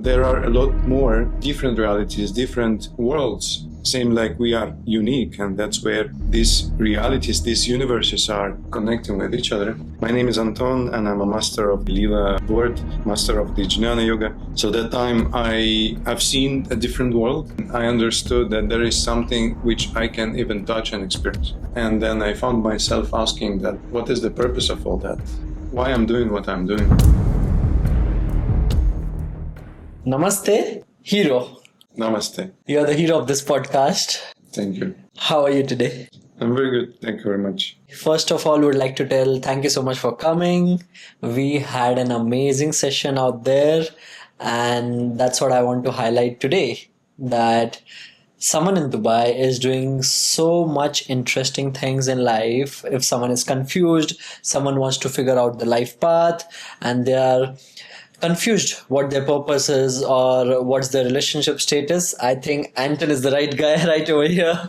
There are a lot more different realities, different worlds. Same like we are unique, and that's where these realities, these universes are connecting with each other. My name is Anton, and I'm a master of the Leela board, master of the Jnana Yoga. So that time I've seen a different world. I understood that there is something which I can even touch and experience. And then I found myself asking that, what is the purpose of all that? Why I'm doing what I'm doing? Namaste Hero. Namaste. You're the hero of this podcast. Thank you. How are you today? I'm very good. Thank you very much. First of all, would like to tell thank you so much for coming. We had an amazing session out there, and that's what I want to highlight today, that someone in Dubai is doing so much interesting things in life. If someone is confused, someone wants to figure out the life path, and they are confused what their purpose is or what's their relationship status, I think Anton is the right guy right over here.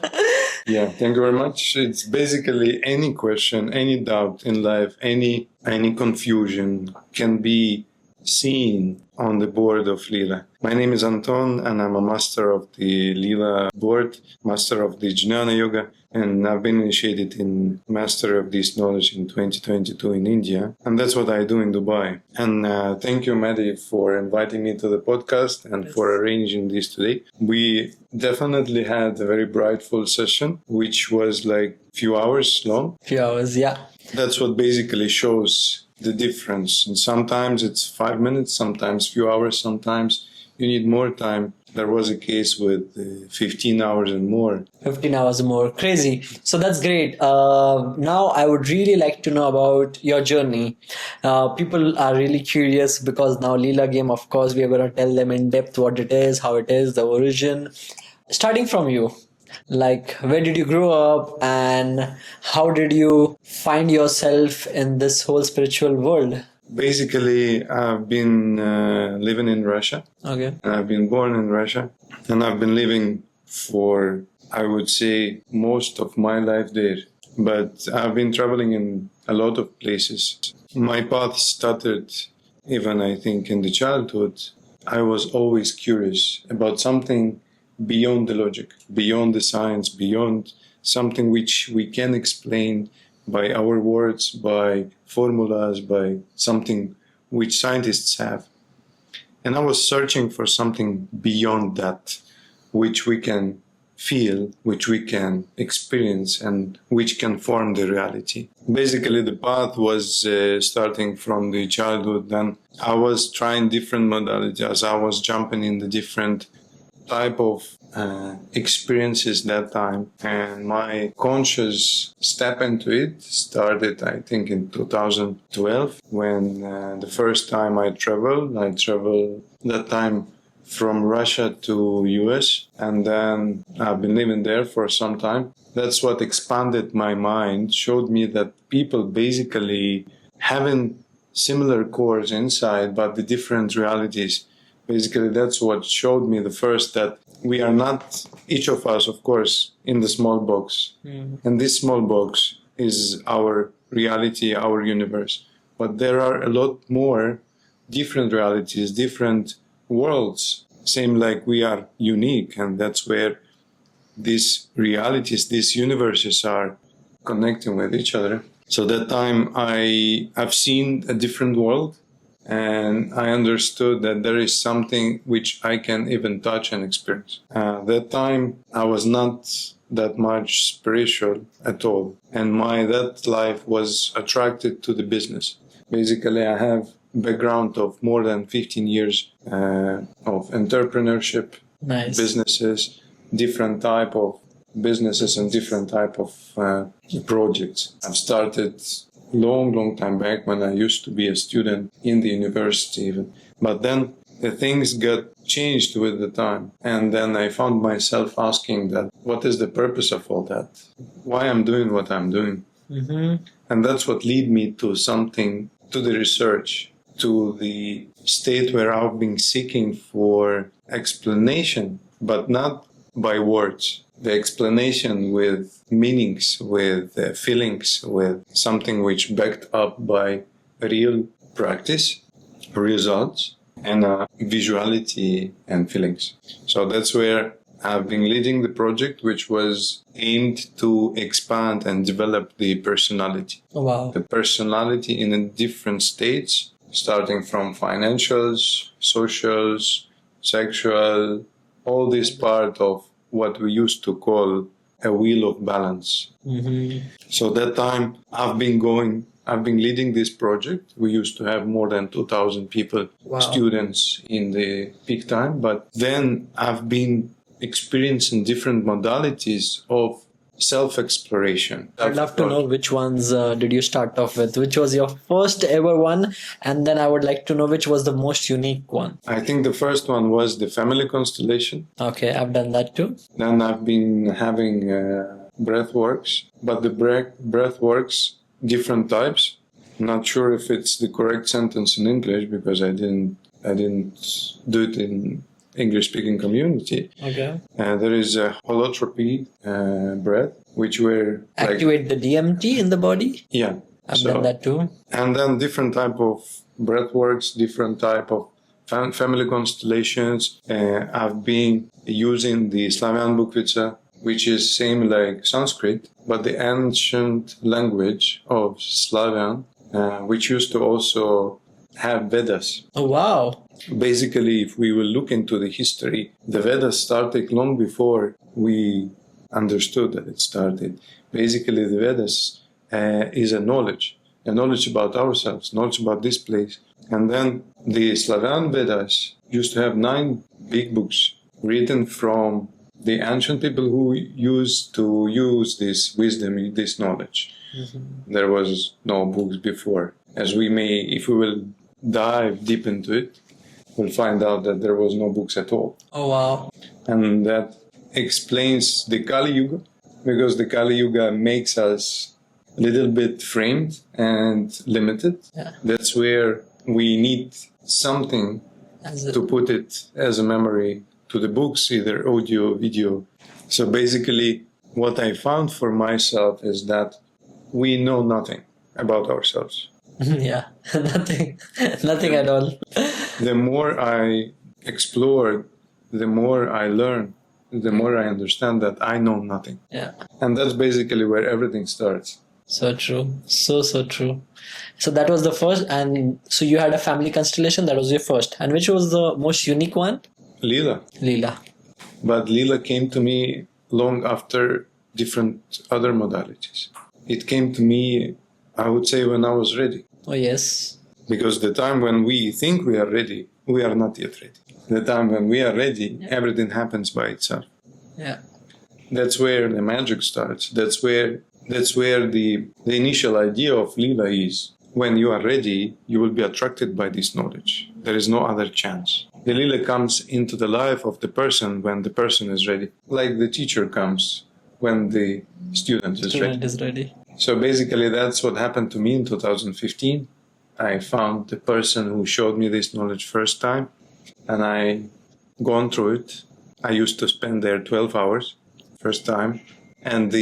Yeah, thank you very much. It's basically any question, any doubt in life, any confusion can be seen on the board of Leela. My name is Anton, and I'm a master of the Leela board, master of the Jnana Yoga, and I've been initiated in master of this knowledge in 2022 in India, and that's what I do in Dubai. And thank you, Maddie, for inviting me to the podcast and for arranging this today. We definitely had a very brightful session, which was like few hours long. Few hours, yeah. That's what basically shows the difference. And sometimes it's 5 minutes, sometimes few hours, sometimes you need more time. There was a case with 15 hours and more. 15 hours more. Crazy. So that's great. Now I would really like to know about your journey. People are really curious because now Leela Game, of course, we are going to tell them in depth what it is, how it is, the origin. Starting from you, like where did you grow up and how did you find yourself in this whole spiritual world? Basically, I've been living in Russia. Okay. I've been born in Russia, and I've been living for, I would say, most of my life there. But I've been traveling in a lot of places. My path started even, I think, in the childhood. I was always curious about something beyond the logic, beyond the science, beyond something which we can explain by our words, by formulas, by something which scientists have. And I was searching for something beyond that, which we can feel, which we can experience, and which can form the reality. Basically, the path was starting from the childhood. Then I was trying different modalities. I was jumping in the different type of experiences that time, and my conscious step into it started, I think, in 2012 when the first time I traveled that time from Russia to US, and then I've been living there for some time. That's what expanded my mind, showed me that people basically having similar cores inside but the different realities. Basically, that's what showed me the first that we are not, each of us, of course, in the small box. Mm-hmm. And this small box is our reality, our universe. But there are a lot more different realities, different worlds. Same like we are unique, and that's where these realities, these universes are connecting with each other. So that time I've seen a different world. And I understood that there is something which I can even touch and experience. That time I was not that much spiritual at all. And that life was attracted to the business. Basically, I have background of more than 15 years of entrepreneurship, nice. Businesses, different type of businesses and different type of projects. I've started long time back when I used to be a student in the university even. But then the things got changed with the time. And then I found myself asking that, what is the purpose of all that? Why I'm doing what I'm doing? Mm-hmm. And that's what led me to something, to the research, to the state where I've been seeking for explanation, but not by words. The explanation with meanings, with feelings, with something which backed up by real practice, results. and visuality and feelings. So that's where I've been leading the project, which was aimed to expand and develop the personality. Oh, wow. The personality in a different states, starting from financials, socials, sexual, all this part of what we used to call a wheel of balance. Mm-hmm. So that time I've been leading this project. We used to have more than 2,000 people, Wow. students in the peak time. But then I've been experiencing different modalities of self-exploration. I'd love to know which ones did you start off with? Which was your first ever one? And then I would like to know which was the most unique one. I think the first one was the family constellation. Okay, I've done that too. Then I've been having breathworks, but the breathworks, different types. Not sure if it's the correct sentence in English because I didn't do it in English-speaking community. Okay. There is a holotropy breath, which were Activate the DMT in the body. Yeah. I've done that too. And then different type of breathworks, different type of family constellations. I've been using the Slavian Bukvica, which is same like Sanskrit, but the ancient language of Slavian, which used to also have Vedas. Oh, wow. Basically, if we will look into the history, the Vedas started long before we understood that it started. Basically, the Vedas is a knowledge about ourselves, knowledge about this place. And then the Slavian Vedas used to have 9 big books written from the ancient people who used to use this wisdom, this knowledge. Mm-hmm. There was no books before. As we may, if we will dive deep into it, we'll find out that there was no books at all. Oh, wow. And that explains the Kali Yuga, because the Kali Yuga makes us a little bit framed and limited. Yeah. That's where we need something to put it as a memory to the books, either audio, video. So basically, what I found for myself is that we know nothing about ourselves. Yeah, nothing at all. The more I explored, the more I learn, the more I understand that I know nothing. Yeah. And that's basically where everything starts. So true. So true. So that was the first. And so you had a family constellation. That was your first. And which was the most unique one? Leela. But Leela came to me long after different other modalities. It came to me, I would say, when I was ready. Oh, yes. Because the time when we think we are ready, we are not yet ready. The time when we are ready, everything happens by itself. Yeah. That's where the magic starts. That's where the initial idea of Leela is. When you are ready, you will be attracted by this knowledge. There is no other chance. The Leela comes into the life of the person when the person is ready. Like the teacher comes when the student is ready. So basically, that's what happened to me in 2015. I found the person who showed me this knowledge first time, and I gone through it. I used to spend there 12 hours first time, and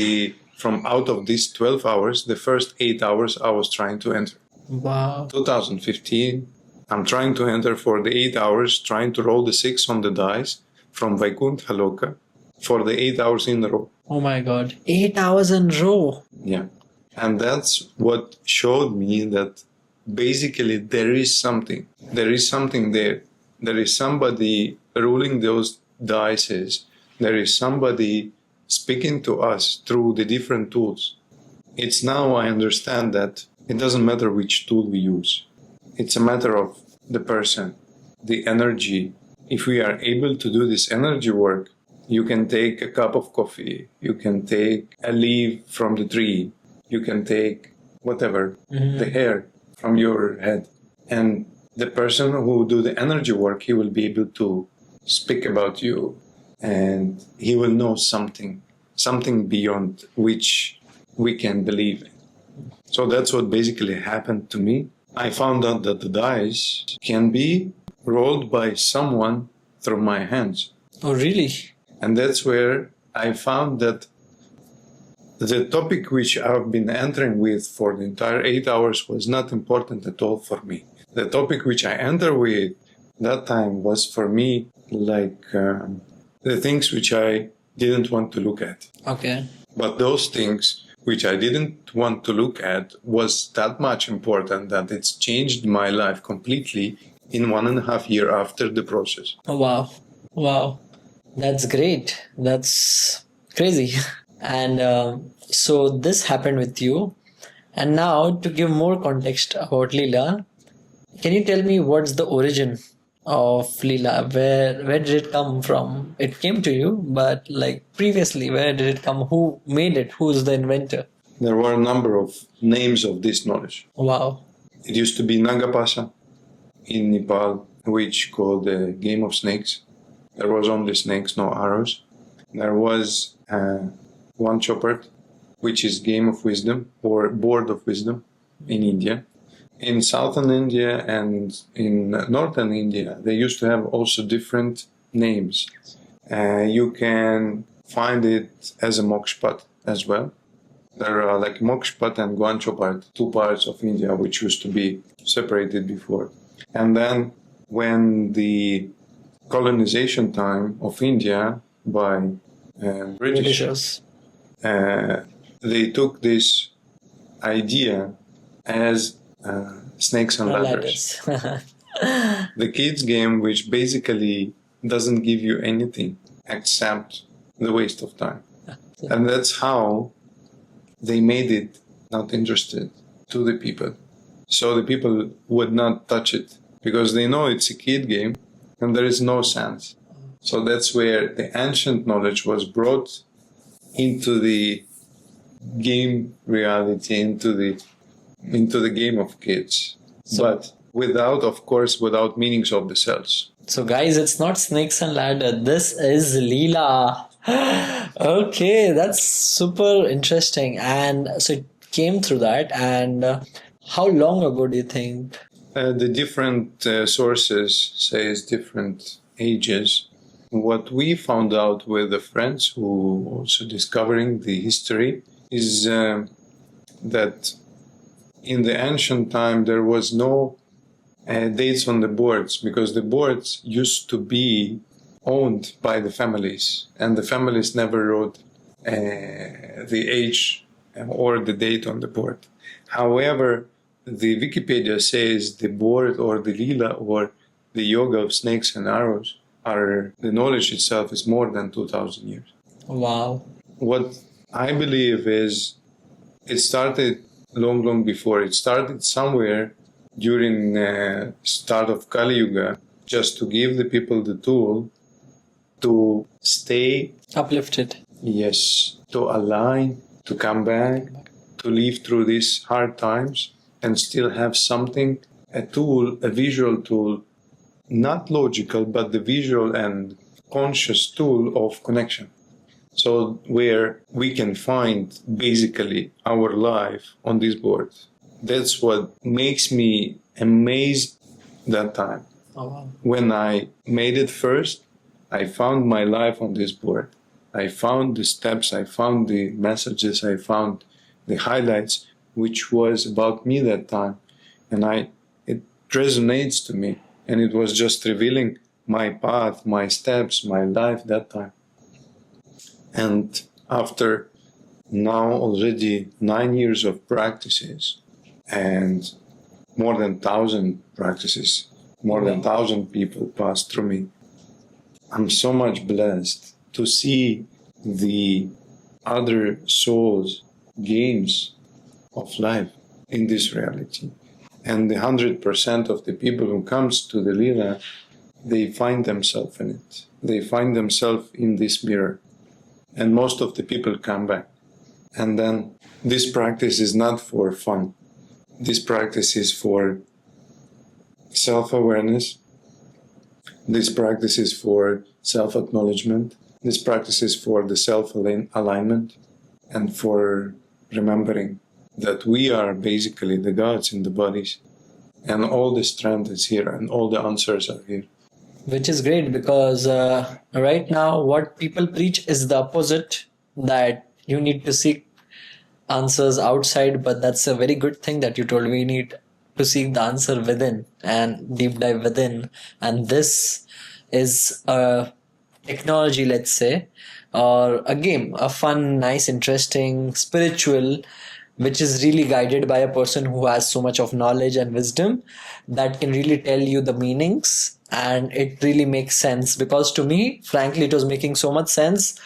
from out of these 12 hours, the first 8 hours I was trying to enter. Wow. 2015, I'm trying to enter for the 8 hours, trying to roll the 6 on the dice from Vaikuntha Loka for the 8 hours in a row. Oh my God. 8 hours in a row. Yeah. And that's what showed me that basically there is something there. There is somebody ruling those dices. There is somebody speaking to us through the different tools. It's now I understand that it doesn't matter which tool we use. It's a matter of the person, the energy. If we are able to do this energy work, you can take a cup of coffee, you can take a leaf from the tree, you can take whatever, the hair from your head. And the person who do the energy work, he will be able to speak about you, and he will know something beyond which we can believe in. So that's what basically happened to me. I found out that the dice can be rolled by someone through my hands. Oh, really? And that's where I found that the topic which I've been entering with for the entire 8 hours was not important at all for me. The topic which I enter with that time was for me like the things which I didn't want to look at. Okay. But those things which I didn't want to look at was that much important that it's changed my life completely in 1.5 years after the process. Oh, wow. Wow. That's great. That's crazy. And so this happened with you. And now to give more context about Leela, can you tell me what's the origin of Leela? Where did it come from? It came to you, but like previously, where did it come? Who made it? Who's the inventor? There were a number of names of this knowledge. Wow. It used to be Nagapasa in Nepal, which called the game of snakes. There was only snakes, no arrows. There was one chopper, which is game of wisdom or board of wisdom in India. In southern India and in northern India, they used to have also different names. You can find it as a mokshpat as well. There are like mokshpat and guanchopat, two parts of India which used to be separated before. And then when the colonization time of India by British, they took this idea as snakes and ladders. The kids game, which basically doesn't give you anything except the waste of time. And that's how they made it not interested to the people. So the people would not touch it because they know it's a kid game and there is no sense. So that's where the ancient knowledge was brought into the game reality, into the game of kids. But without meanings of the cells. So guys, it's not snakes and ladder. This is Leela. Okay, that's super interesting. And so it came through that. And how long ago do you think? The different sources says different ages. What we found out with the friends who also discovering the history is that in the ancient time there was no dates on the boards because the boards used to be owned by the families and the families never wrote the age or the date on the board. However, the Wikipedia says the board or the Leela or the yoga of snakes and arrows the knowledge itself is more than 2,000 years. Wow. What I believe is it started long before. It started somewhere during start of Kali Yuga, just to give the people the tool to stay uplifted. Yes, to align, to come back, to live through these hard times and still have something, a tool, a visual tool, not logical, but the visual and conscious tool of connection. So where we can find basically our life on this board. That's what makes me amazed that time. Oh, wow. When I made it first, I found my life on this board. I found the steps, I found the messages, I found the highlights, which was about me that time. And it resonates to me. And it was just revealing my path, my steps, my life that time. And after now already 9 years of practices and more than 1,000 practices, more than 1,000 people passed through me, I'm so much blessed to see the other souls' games of life in this reality. And the 100% of the people who comes to the Leela, they find themselves in it. They find themselves in this mirror. And most of the people come back. And then this practice is not for fun. This practice is for self-awareness. This practice is for self-acknowledgement. This practice is for the self-alignment and for remembering that we are basically the gods in the bodies. And all the strength is here and all the answers are here. Which is great because right now what people preach is the opposite, that you need to seek answers outside, but that's a very good thing that you told. We need to seek the answer within and deep dive within. And this is a technology, let's say, or a game, a fun, nice, interesting, spiritual, which is really guided by a person who has so much of knowledge and wisdom that can really tell you the meanings, and it really makes sense. Because to me, frankly, it was making so much sense.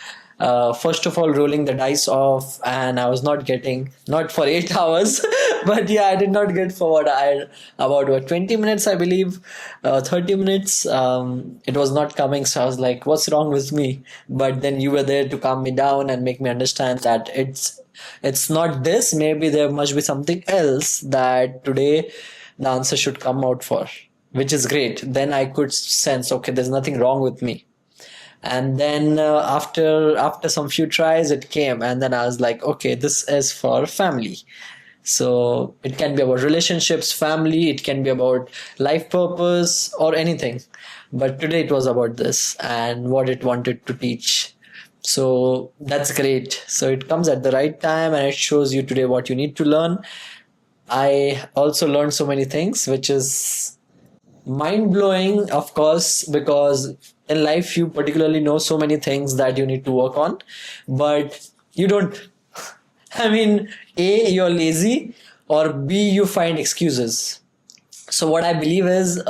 First of all, rolling the dice off, and I was not getting, not for 8 hours, but yeah, I did not get for about what, 20 minutes, I believe, 30 minutes. It was not coming, so I was like, what's wrong with me? But then you were there to calm me down and make me understand that it's not this. Maybe there must be something else that today the answer should come out for, which is great. Then I could sense, okay, there's nothing wrong with me. And then after some few tries, it came, and then I was like, okay, this is for family. So it can be about relationships, family, it can be about life purpose or anything. But today it was about this and what it wanted to teach. So that's great. So it comes at the right time and it shows you today what you need to learn. I also learned so many things, which is mind-blowing, of course, because in life you particularly know so many things that you need to work on, but you don't. I mean, A, you're lazy, or B, you find excuses. So what I believe is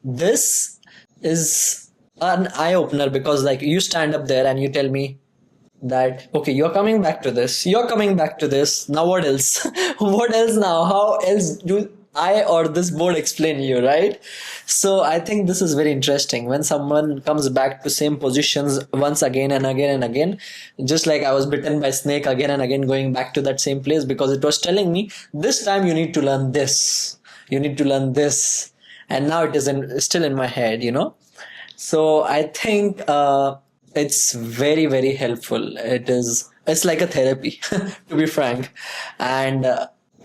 this is an eye-opener, because like you stand up there and you tell me that, okay, you're coming back to this, now what else? What else now? How else do I or this board explain you, right? So I think this is very interesting when someone comes back to same positions once again and again and again, just like I was bitten by snake again and again, going back to that same place, because it was telling me this time you need to learn this, and now it is still in my head, So I think it's very, very helpful. It's like a therapy, to be frank. And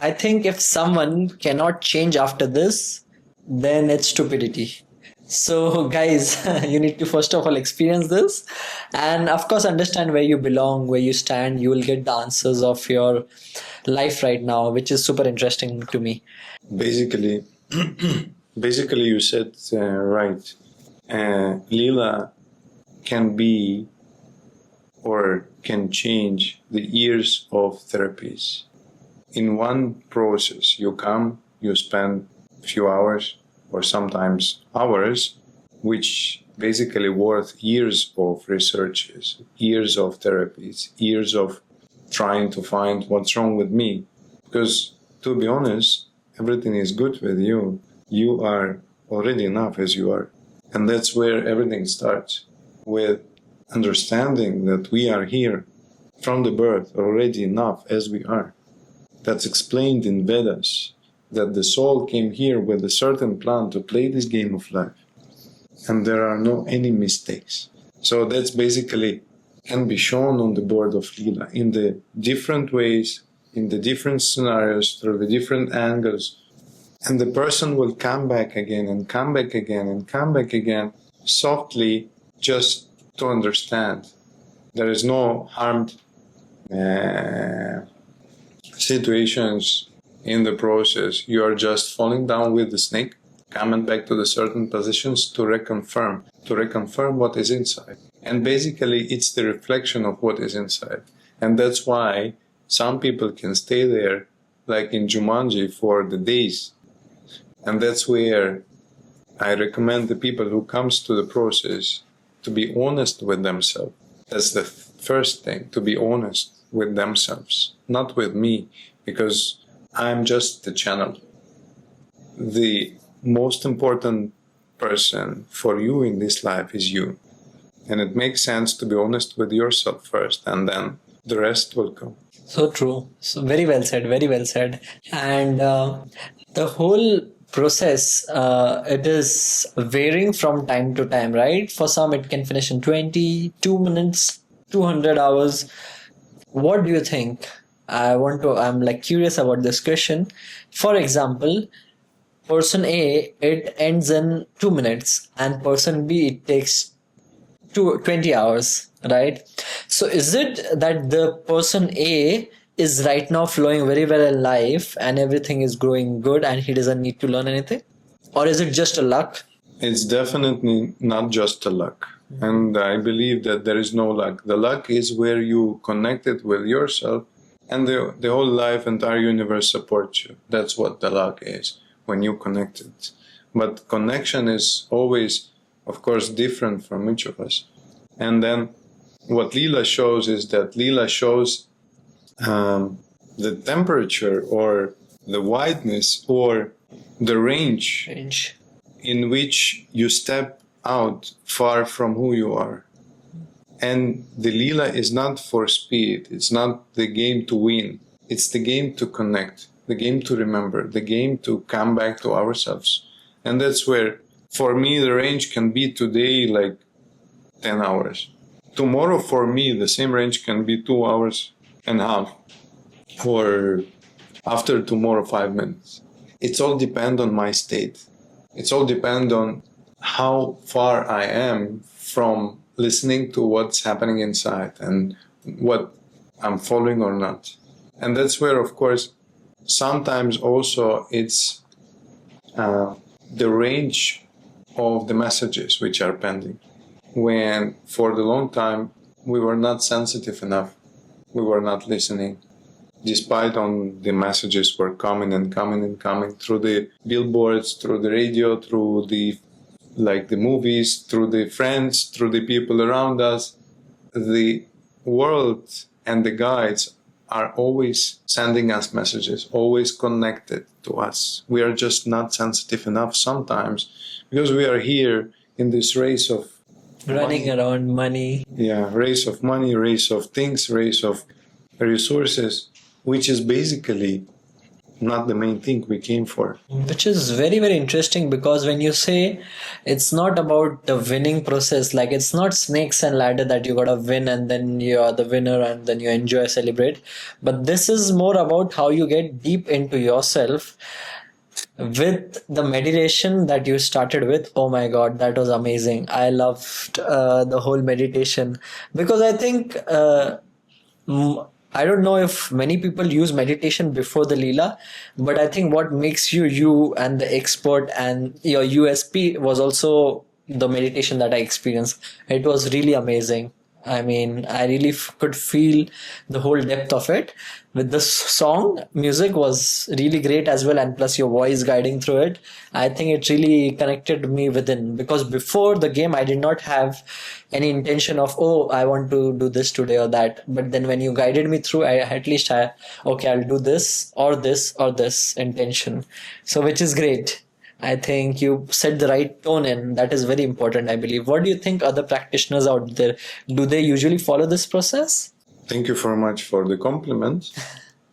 I think if someone cannot change after this, then it's stupidity. So guys, you need to first of all experience this, and of course understand where you belong, where you stand. You will get the answers of your life right now, which is super interesting to me. Basically, you said right. Leela can be or can change the years of therapies. In one process, you come, you spend a few hours or sometimes hours, which basically worth years of researches, years of therapies, years of trying to find what's wrong with me. Because to be honest, everything is good with you. You are already enough as you are. And that's where everything starts, with understanding that we are here from the birth already enough as we are. That's explained in Vedas, that the soul came here with a certain plan to play this game of life. And there are no any mistakes. So that's basically can be shown on the board of Leela in the different ways, in the different scenarios, through the different angles. And the person will come back again and come back again and come back again softly, just to understand. There is no harmed situations in the process. You are just falling down with the snake, coming back to the certain positions to reconfirm what is inside. And basically it's the reflection of what is inside. And that's why some people can stay there, like in Jumanji, for the days. And that's where I recommend the people who comes to the process to be honest with themselves. That's the first thing, to be honest with themselves, not with me, because I'm just the channel. The most important person for you in this life is you. And it makes sense to be honest with yourself first, and then the rest will come. So true. So very well said, very well said. And the whole process, it is varying from time to time, right? For some, it can finish in 22 minutes, 200 hours. What do you think? I'm like curious about this question. For example, person A, it ends in 2 minutes, and person B, it takes 20 hours, right? So is it that the person A is right now flowing very well in life and everything is going good and he doesn't need to learn anything? Or is it just a luck? It's definitely not just a luck. And I believe that there is no luck. The luck is where you connected with yourself and the whole life, entire universe supports you. That's what the luck is, when you connected. But connection is always, of course, different from each of us. And then what Leela shows is that Leela shows the temperature or the wideness or the range in which you step out far from who you are. And the Leela is not for speed. It's not the game to win. It's the game to connect, the game to remember, the game to come back to ourselves. And that's where, for me, the range can be today like 10 hours. Tomorrow, for me, the same range can be 2.5 hours. Or after tomorrow, 5 minutes. It's all depend on my state. It's all depend on how far I am from listening to what's happening inside and what I'm following or not. And that's where, of course, sometimes also it's the range of the messages which are pending. When for the long time we were not sensitive enough, we were not listening, despite on the messages were coming and coming and coming through the billboards, through the radio, through the movies, through the friends, through the people around us. The world and the guides are always sending us messages, always connected to us. We are just not sensitive enough sometimes because we are here in this race of running around money. Yeah, race of money, race of things, race of resources, which is basically not the main thing we came for. Which is very, very interesting, because when you say it's not about the winning process, like it's not snakes and ladder that you gotta win and then you are the winner and then you enjoy, celebrate. But this is more about how you get deep into yourself with the meditation that you started with. Oh my God, that was amazing. I loved the whole meditation, because I think I don't know if many people use meditation before the Leela, but I think what makes you and the expert and your USP was also the meditation that I experienced. It was really amazing. I mean, I really could feel the whole depth of it. With the song, music was really great as well, and plus your voice guiding through it. I think it really connected me within, because before the game, I did not have any intention of, oh, I want to do this today or that. But then when you guided me through, okay, I'll do this or this or this intention. So, which is great. I think you set the right tone, and that is very important, I believe. What do you think other practitioners out there, do they usually follow this process? Thank you very much for the compliment,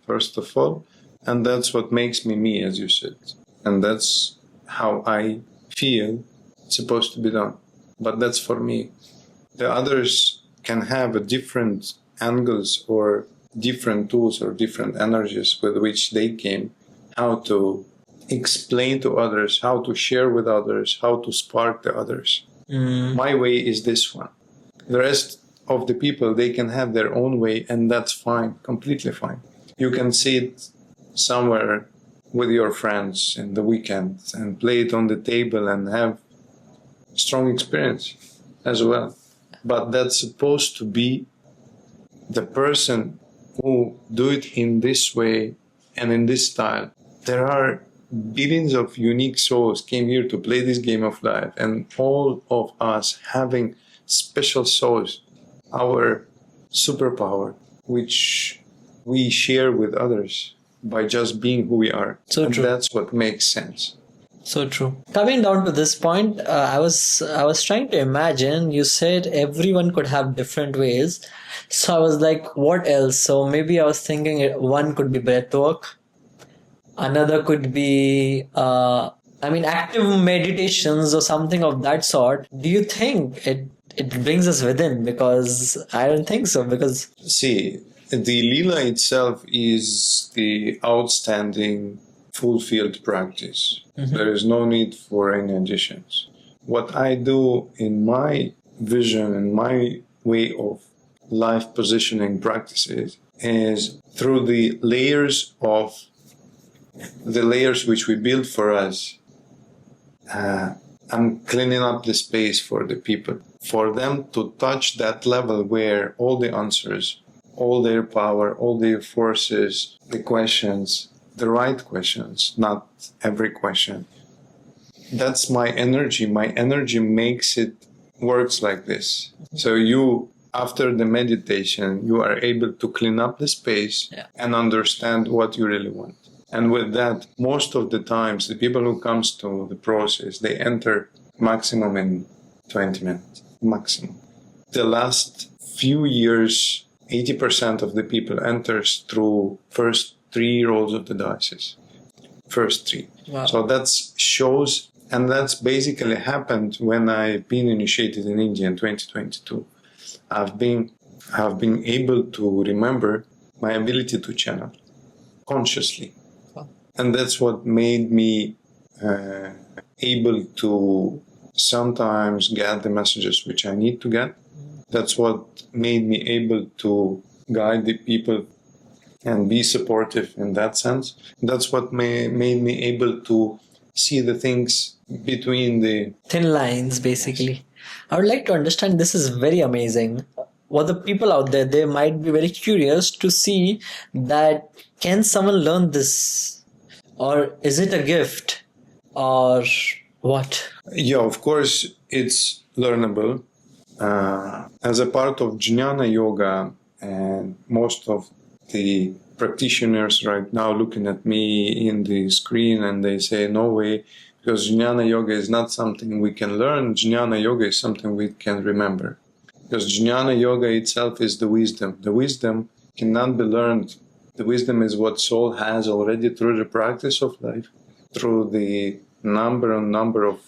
first of all. And that's what makes me me, as you said. And that's how I feel it's supposed to be done. But that's for me. The others can have a different angles or different tools or different energies with which they came, how to explain to others, how to share with others, how to spark the others. My way is this one. The rest of the people, they can have their own way, and that's fine, completely fine. You can sit somewhere with your friends in the weekend and play it on the table and have strong experience as well. But that's supposed to be the person who do it in this way and in this style. There are billions of unique souls came here to play this game of life, and all of us having special souls, our superpower, which we share with others by just being who we are. So and true. That's what makes sense. So true. Coming down to this point, I was trying to imagine, you said everyone could have different ways. So I was like, what else? So maybe I was thinking one could be breathwork. Another could be, active meditations or something of that sort. Do you think it brings us within? Because I don't think so. Because See, the Leela itself is the outstanding fulfilled practice. There is no need for any additions. What I do in my vision and my way of life positioning practices is through the layers which we build for us. I'm cleaning up the space for the people, for them to touch that level where all the answers, all their power, all their forces, the questions, the right questions, not every question. That's my energy. My energy makes it works like this. So you, after the meditation, you are able to clean up the space and understand what you really want. And with that, most of the times, the people who comes to the process, they enter maximum in 20 minutes, maximum. The last few years, 80% of the people enters through first 3 rolls of the dice. First 3. Wow. So that shows, and that's basically happened when I've been initiated in India in 2022. I've been able to remember my ability to channel consciously. And that's what made me able to sometimes get the messages which I need to get. That's what made me able to guide the people and be supportive in that sense. That's what made me able to see the things between the thin lines, basically. I would like to understand, this is very amazing. What the people out there, they might be very curious to see that can someone learn this? Or is it a gift? Or what? Yeah, of course, it's learnable. As a part of Jnana Yoga, and most of the practitioners right now looking at me in the screen and they say, no way, because Jnana Yoga is not something we can learn. Jnana Yoga is something we can remember. Because Jnana Yoga itself is the wisdom. The wisdom cannot be learned. The wisdom is what soul has already through the practice of life, through the number of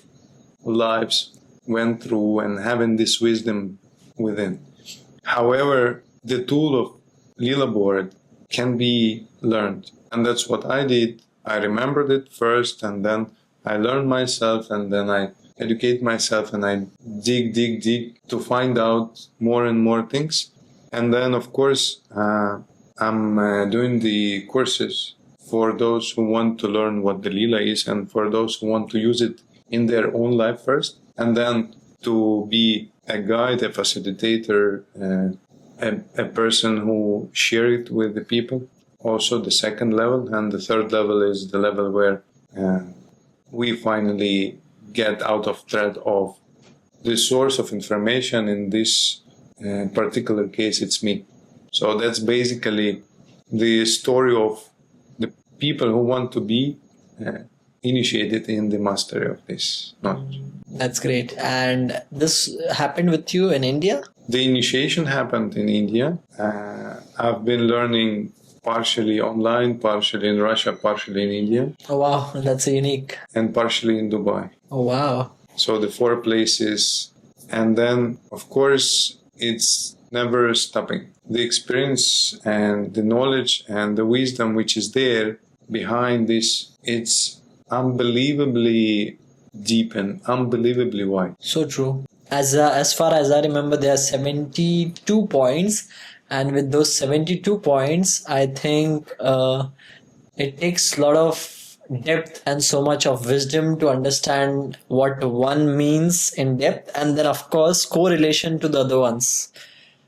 lives went through and having this wisdom within. However, the tool of Leela board can be learned. And that's what I did. I remembered it first, and then I learned myself, and then I educate myself, and I dig to find out more and more things. And then, of course, I'm doing the courses for those who want to learn what the Leela is, and for those who want to use it in their own life first, and then to be a guide, a facilitator, a person who share it with the people. Also the second level, and the third level is the level where we finally get out of thread of the source of information. In this particular case, it's me. So that's basically the story of the people who want to be initiated in the mastery of this knowledge. That's great. And this happened with you in India? The initiation happened in India. I've been learning partially online, partially in Russia, partially in India. Oh, wow. That's unique. And partially in Dubai. Oh, wow. So the 4 places. And then, of course, it's never stopping. The experience and the knowledge and the wisdom which is there behind this, it's unbelievably deep and unbelievably wide. So true. As far as I remember, there are 72 points, and with those 72 points, I think it takes a lot of depth and so much of wisdom to understand what one means in depth, and then of course correlation to the other ones.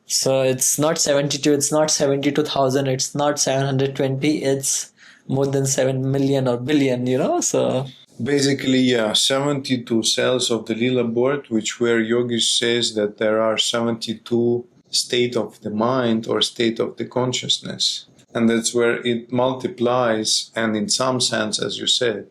So it's not 72, it's not 72,000, it's not 720, it's more than 7 million or billion, so... Basically, 72 cells of the Leela board, which where Yogi says that there are 72 state of the mind or state of the consciousness. And that's where it multiplies, and in some sense, as you said,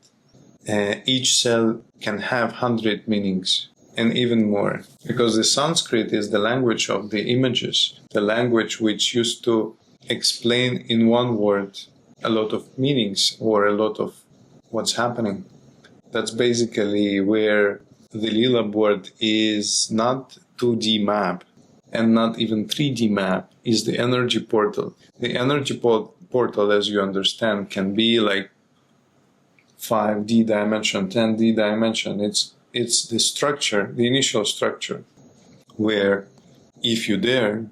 each cell can have 100 meanings and even more. Because the Sanskrit is the language of the images, the language which used to explain in one word a lot of meanings or a lot of what's happening. That's basically where the Leela board is not 2D map and not even 3D map, is the energy portal. The energy portal, as you understand, can be like 5D dimension, 10D dimension. It's the structure, the initial structure, where if you dare,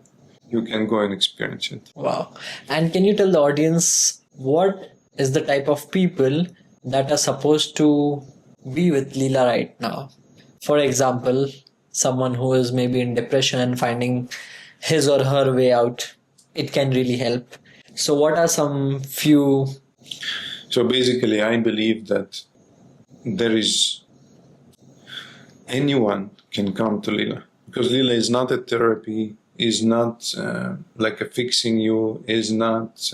you can go and experience it. Wow. And can you tell the audience what is the type of people that are supposed to be with Leela right now? For example, someone who is maybe in depression and finding his or her way out, it can really help. So what are some few... So basically, I believe that there is anyone can come to Leela, because Leela is not a therapy, is not like a fixing you, is not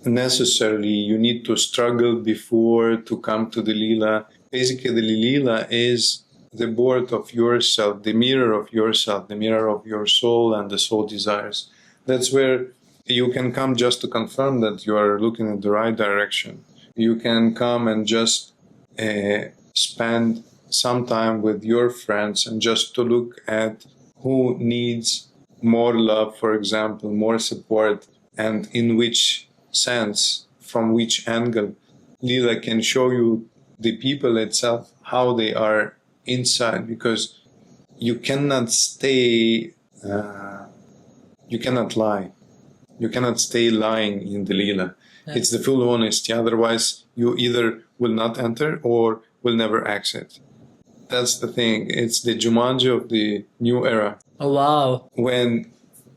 necessarily you need to struggle before to come to the Leela. Basically, the Leela is the board of yourself, the mirror of yourself, the mirror of your soul and the soul desires. That's where you can come just to confirm that you are looking in the right direction. You can come and just spend some time with your friends and just to look at who needs more love, for example, more support, and in which sense, from which angle. Leela can show you the people itself, how they are inside, because you cannot stay, you cannot lie. You cannot stay lying in the Leela. Yeah. It's the full honesty. Otherwise, you either will not enter or will never exit. That's the thing. It's the Jumanji of the new era. Oh, wow. When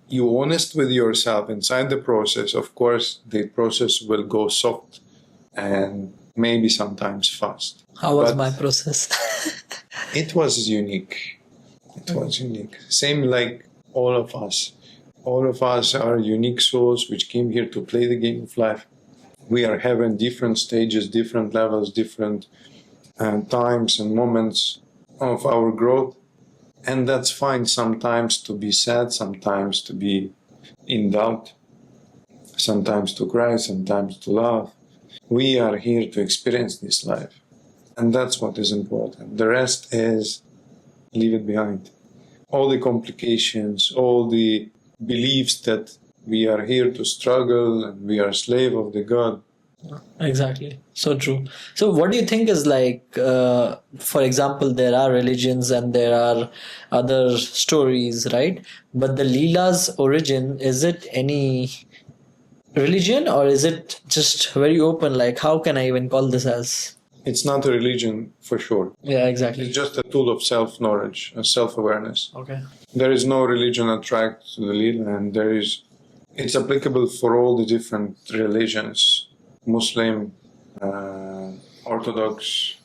you're honest with yourself inside the process, of course, the process will go soft and maybe sometimes fast. How was my process? It was unique. It was unique. Same like all of us. All of us are unique souls which came here to play the game of life. We are having different stages, different levels, different times and moments of our growth. And that's fine sometimes to be sad, sometimes to be in doubt, sometimes to cry, sometimes to laugh. We are here to experience this life. And that's what is important. The rest is leave it behind. All the complications, all the beliefs that we are here to struggle and we are slave of the God. Exactly. So true. So what do you think is like, for example, there are religions and there are other stories, right? But the Leela's origin, is it any religion or is it just very open? Like, how can I even call this as? It's not a religion for sure. Yeah, exactly. It's just a tool of self-knowledge, self-awareness. Okay. There is no religion attract to the Leela, and it's applicable for all the different religions, Muslim, Orthodox,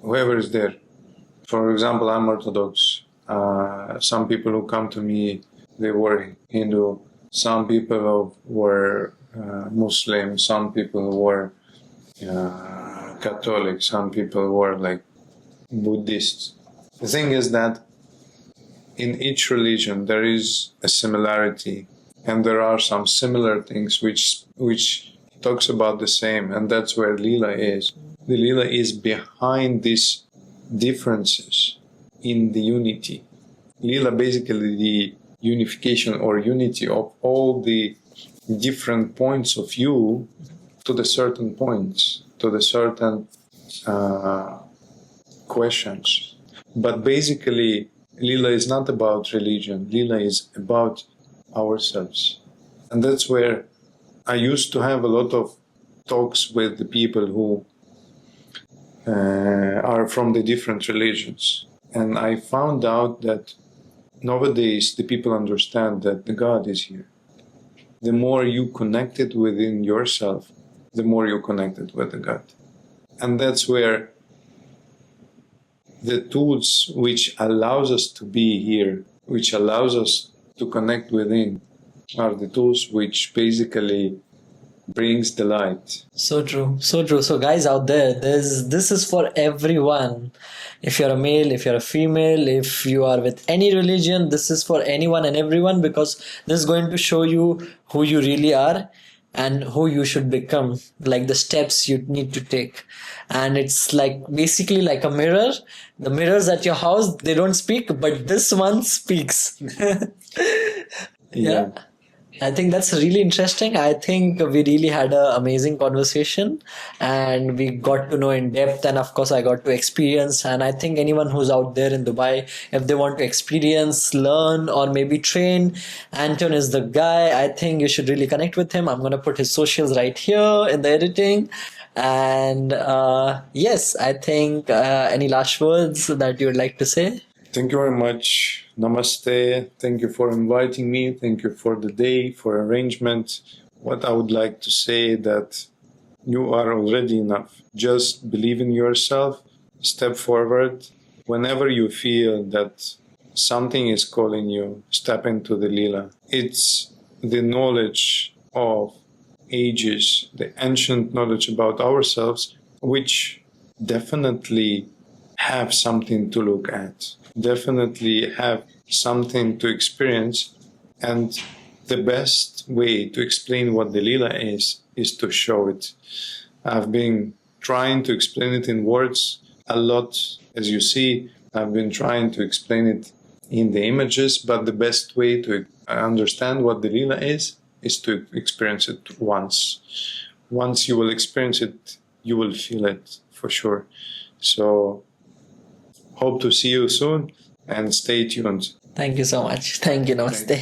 whoever is there. For example, I'm Orthodox. Some people who come to me, they were Hindu. Some people were Muslim. Some people were Catholic. Some people were like Buddhists. The thing is that in each religion there is a similarity, and there are some similar things which talks about the same, and that's where Leela is. The Leela is behind these differences in the unity. Leela basically the unification or unity of all the different points of view to the certain points, to the certain questions. But basically, Leela is not about religion. Leela is about ourselves. And that's where I used to have a lot of talks with the people who are from the different religions. And I found out that nowadays the people understand that the God is here. The more you connected within yourself, the more you connected with the God. And that's where the tools which allows us to be here, which allows us to connect within, are the tools which basically brings the light. So true, so true. So guys out there, this is for everyone. If you're a male, if you're a female, if you are with any religion, this is for anyone and everyone, because this is going to show you who you really are and who you should become, like the steps you need to take. And it's like basically like a mirror. The mirrors at your house, they don't speak, but this one speaks. Yeah. I think that's really interesting. I think we really had an amazing conversation and we got to know in depth. And of course, I got to experience. And I think anyone who's out there in Dubai, if they want to experience, learn, or maybe train, Anton is the guy. I think you should really connect with him. I'm going to put his socials right here in the editing. And yes, I think any last words that you would like to say? Thank you very much. Namaste. Thank you for inviting me. Thank you for the day, for arrangement. What I would like to say that you are already enough. Just believe in yourself. Step forward. Whenever you feel that something is calling you, step into the Leela. It's the knowledge of ages, the ancient knowledge about ourselves, which definitely have something to look at, definitely have something to experience. And the best way to explain what the Leela is to show it. I've been trying to explain it in words a lot. As you see, I've been trying to explain it in the images, but the best way to understand what the Leela is to experience it once. Once you will experience it, you will feel it for sure. So, hope to see you soon and stay tuned. Thank you so much. Thank you. Namaste.